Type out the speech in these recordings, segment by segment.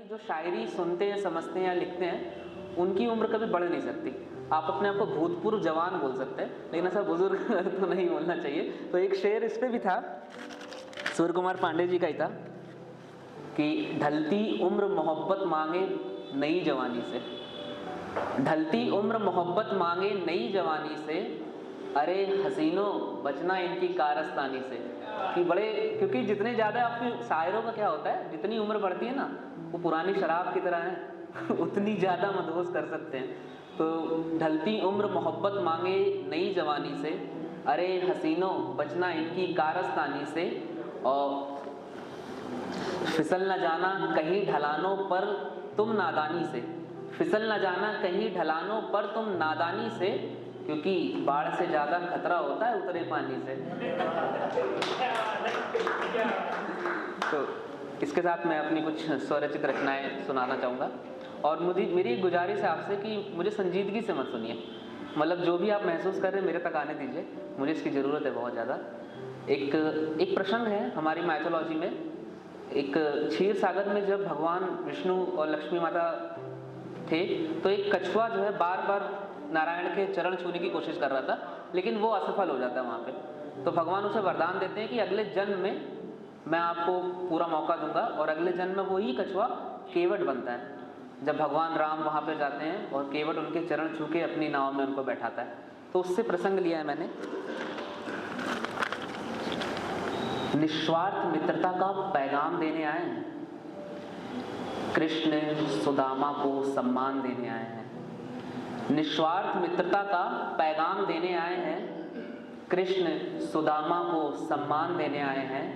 कि जो शायरी सुनते हैं, समझते हैं या लिखते हैं, उनकी उम्र कभी बढ़ नहीं सकती। आप अपने आप को भूतपूर्व जवान बोल सकते हैं, लेकिन ऐसा बुजुर्ग तो नहीं बोलना चाहिए। तो एक शेर इस पे भी था, सूर्य कुमार पांडे जी का ही था कि ढलती उम्र मोहब्बत मांगे नई जवानी से, ढलती उम्र मोहब्बत मांगे नई जवानी से, अरे हसीनों बचना इनकी कारस्तानी से। कि बड़े, क्योंकि जितने ज़्यादा आपकी शायरों का क्या होता है, जितनी उम्र बढ़ती है ना, वो पुरानी शराब की तरह है उतनी ज़्यादा मदहोश कर सकते हैं। तो ढलती उम्र मोहब्बत मांगे नई जवानी से, अरे हसीनों बचना इनकी कारस्तानी से, और फिसल न जाना कहीं ढलानों पर तुम नादानी से, फिसल न जाना कहीं ढलानों पर तुम नादानी से, क्योंकि बाढ़ से ज़्यादा खतरा होता है उतरे पानी से। तो इसके साथ मैं अपनी कुछ स्वरचित रचनाएं सुनाना चाहूँगा। और मेरी एक गुजारिश है आपसे कि मुझे संजीदगी से मत सुनिए, मतलब जो भी आप महसूस कर रहे हैं मेरे तक आने दीजिए, मुझे इसकी ज़रूरत है बहुत ज़्यादा। एक प्रसंग है हमारी माइथोलॉजी में, एक क्षीर सागर में जब भगवान विष्णु और लक्ष्मी माता थे, तो एक कछुआ जो है बार बार नारायण के चरण छूने की कोशिश कर रहा था, लेकिन वो असफल हो जाता है वहाँ पे। तो भगवान उसे वरदान देते हैं कि अगले जन्म में मैं आपको पूरा मौका दूंगा, और अगले जन्म में वही कछुआ केवट बनता है। जब भगवान राम वहाँ पे जाते हैं और केवट उनके चरण छू के अपनी नाव में उनको बैठाता है। तो उससे प्रसंग लिया है मैंने। निस्वार्थ मित्रता का पैगाम देने आए हैं, कृष्ण सुदामा को सम्मान देने आए हैं। निस्वार्थ मित्रता का पैगाम देने आए हैं, कृष्ण सुदामा को सम्मान देने आए हैं।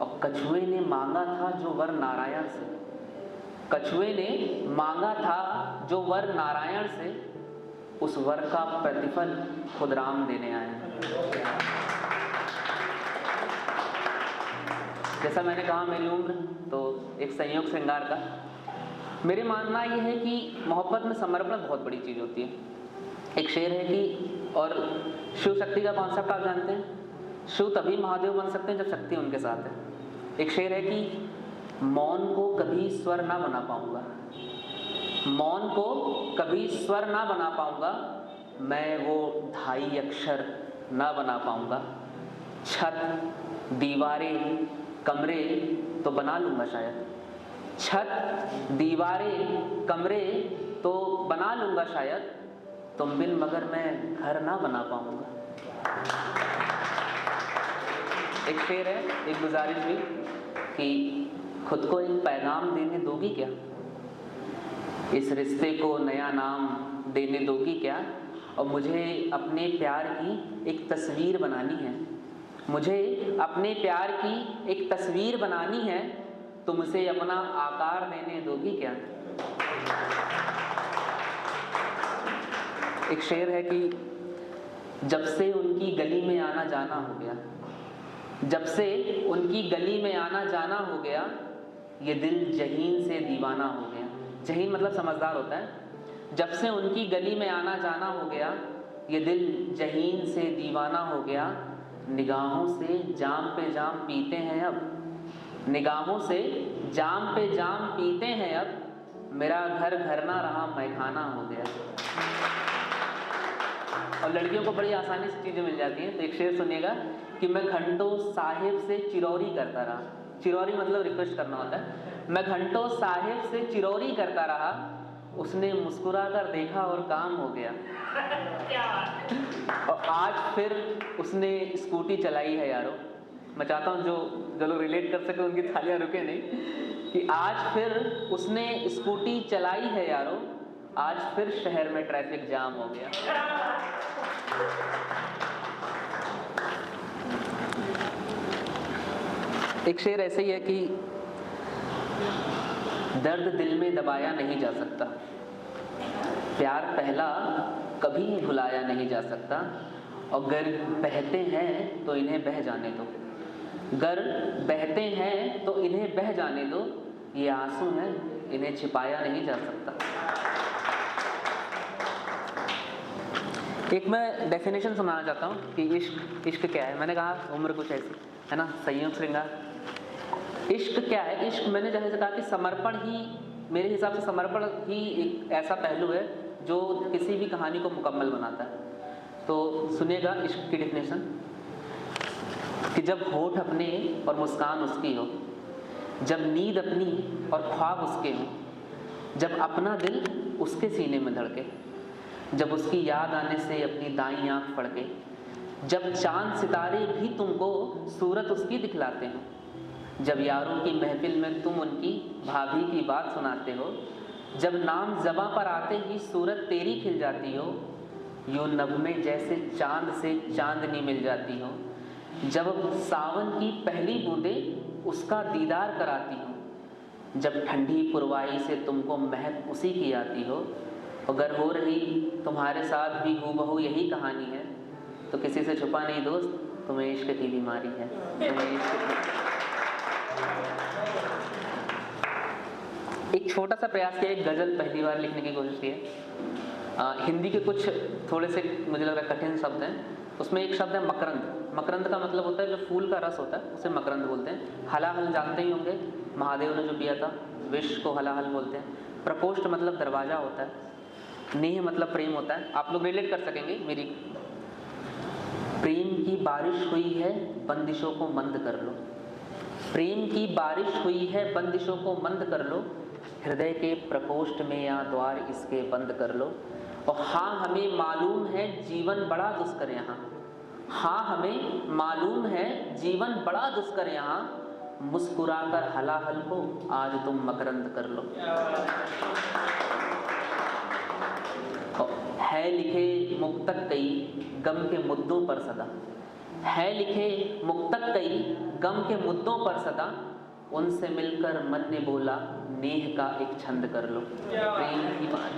और कछुए ने मांगा था जो वर नारायण से, कछुए ने मांगा था जो वर नारायण से, उस वर का प्रतिफल खुद राम देने आए हैं। जैसा मैंने कहा मेरी उम्र तो एक संयोग श्रृंगार का, मेरे मानना ये है कि मोहब्बत में समर्पण बहुत बड़ी चीज़ होती है। एक शेर है कि, और शिव शक्ति का कॉन्सेप्ट आप जानते हैं, शिव तभी महादेव बन सकते हैं जब शक्ति उनके साथ है। एक शेर है कि मौन को कभी स्वर ना बना पाऊंगा, मौन को कभी स्वर ना बना पाऊंगा, मैं वो ढाई अक्षर ना बना पाऊंगा। छत दीवारें कमरे तो बना लूंगा शायद, छत दीवारें कमरे तो बना लूंगा शायद, तुम बिन मगर मैं घर ना बना पाऊंगा। एक शेर है, एक गुजारिश भी कि खुद को एक पैगाम देने दोगी क्या, इस रिश्ते को नया नाम देने दोगी क्या, और मुझे अपने प्यार की एक तस्वीर बनानी है, मुझे अपने प्यार की एक तस्वीर बनानी है, तुम उसे अपना आकार देने दोगी क्या। एक शेर है कि जब से उनकी गली में आना जाना हो गया, जब से उनकी गली में आना जाना हो गया, ये दिल जहीन से दीवाना हो गया। जहीन मतलब समझदार होता है। जब से उनकी गली में आना जाना हो गया, ये दिल जहीन से दीवाना हो गया। निगाहों से जाम पे जाम पीते हैं अब, निगाहों से जाम पे जाम पीते हैं अब, मेरा घर घर ना रहा मैखाना हो गया। और लड़कियों को बड़ी आसानी से चीज़ें मिल जाती हैं। तो एक शेर सुनिएगा कि मैं घंटों साहिब से चिरौरी करता रहा, चिरौरी मतलब रिक्वेस्ट करना होता है। मैं घंटों साहिब से चिरौरी करता रहा, उसने मुस्कुरा कर देखा और काम हो गया। और आज फिर उसने स्कूटी चलाई है यारो। मैं चाहता हूँ जो लोग रिलेट कर सके उनकी थालियां रुके नहीं, कि आज फिर उसने स्कूटी चलाई है यारो, आज फिर शहर में ट्रैफिक जाम हो गया। एक शेर ऐसे ही है कि दर्द दिल में दबाया नहीं जा सकता, प्यार पहला कभी भुलाया नहीं जा सकता, और गर बहते हैं तो इन्हें बह जाने दो, गर बहते हैं तो इन्हें बह जाने दो, ये आंसू हैं इन्हें छिपाया नहीं जा सकता। एक मैं डेफिनेशन सुनाना चाहता हूँ कि इश्क क्या है। मैंने कहा उम्र कुछ ऐसी है ना, संयोग श्रृंगार। इश्क क्या है? इश्क मैंने जैसे कहा कि समर्पण ही मेरे हिसाब से समर्पण ही एक ऐसा पहलू है जो किसी भी कहानी को मुकम्मल बनाता है। तो सुनिएगा इश्क की डेफिनेशन कि जब होठ अपने और मुस्कान उसकी हो, जब नींद अपनी और ख्वाब उसके हों, जब अपना दिल उसके सीने में धड़के, जब उसकी याद आने से अपनी दाईं आँख फड़के, जब चांद सितारे भी तुमको सूरत उसकी दिखलाते हो, जब यारों की महफिल में तुम उनकी भाभी की बात सुनाते हो, जब नाम ज़बां पर आते ही सूरत तेरी खिल जाती हो, यूं नभ में जैसे चांद से चांदनी मिल जाती हो, जब सावन की पहली बूंदें उसका दीदार कराती हो, जब ठंडी पुरवाई से तुमको महक उसी की आती हो, अगर हो रही तुम्हारे साथ भी हूबहू यही कहानी है तो किसी से छुपा नहीं दोस्त, तुम्हें इश्क की बीमारी है, तुम्हें इश्क। एक छोटा सा प्रयास किया, एक गज़ल पहली बार लिखने की कोशिश की है। हिंदी के कुछ थोड़े से मुझे लग रहा है कठिन शब्द हैं। उसमें एक शब्द है मकरंद। मकरंद का मतलब होता है जो फूल का रस होता है उसे मकरंद बोलते हैं। हलाहल जानते ही होंगे, महादेव ने जो पिया था, विष को हलाहल बोलते हैं। प्रकोष्ठ मतलब दरवाज़ा होता है। नेह मतलब प्रेम होता है। आप लोग रिलेट कर सकेंगे मेरी। प्रेम की बारिश हुई है बंदिशों को मंद कर लो, प्रेम की बारिश हुई है बंदिशों को मंद कर लो, हृदय के प्रकोष्ठ में या द्वार इसके बंद कर लो। और हाँ हमें मालूम है जीवन बड़ा दुष्कर यहाँ, हाँ हमें मालूम है जीवन बड़ा दुष्कर यहाँ, मुस्कुराकर हलाहल को आज तुम मकरंद कर लो। है लिखे मुक्तक कई गम के मुद्दों पर सदा, है लिखे मुक्तक कई गम के मुद्दों पर सदा, उनसे मिलकर मन ने बोला नेह का एक छंद कर लो। प्रेम की बात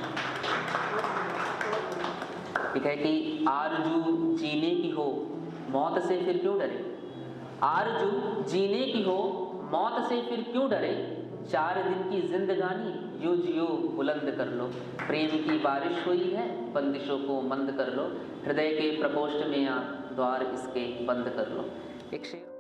ठीक है कि आरजू जीने की हो मौत से फिर क्यों डरे, आरजू जीने की हो मौत से फिर क्यों डरे, 4 दिन की जिंदगानी यो जियो बुलंद कर लो। प्रेम की बारिश हुई है बंदिशों को मंद कर लो, हृदय के प्रकोष्ठ में या द्वार इसके बंद कर लो। एक शेर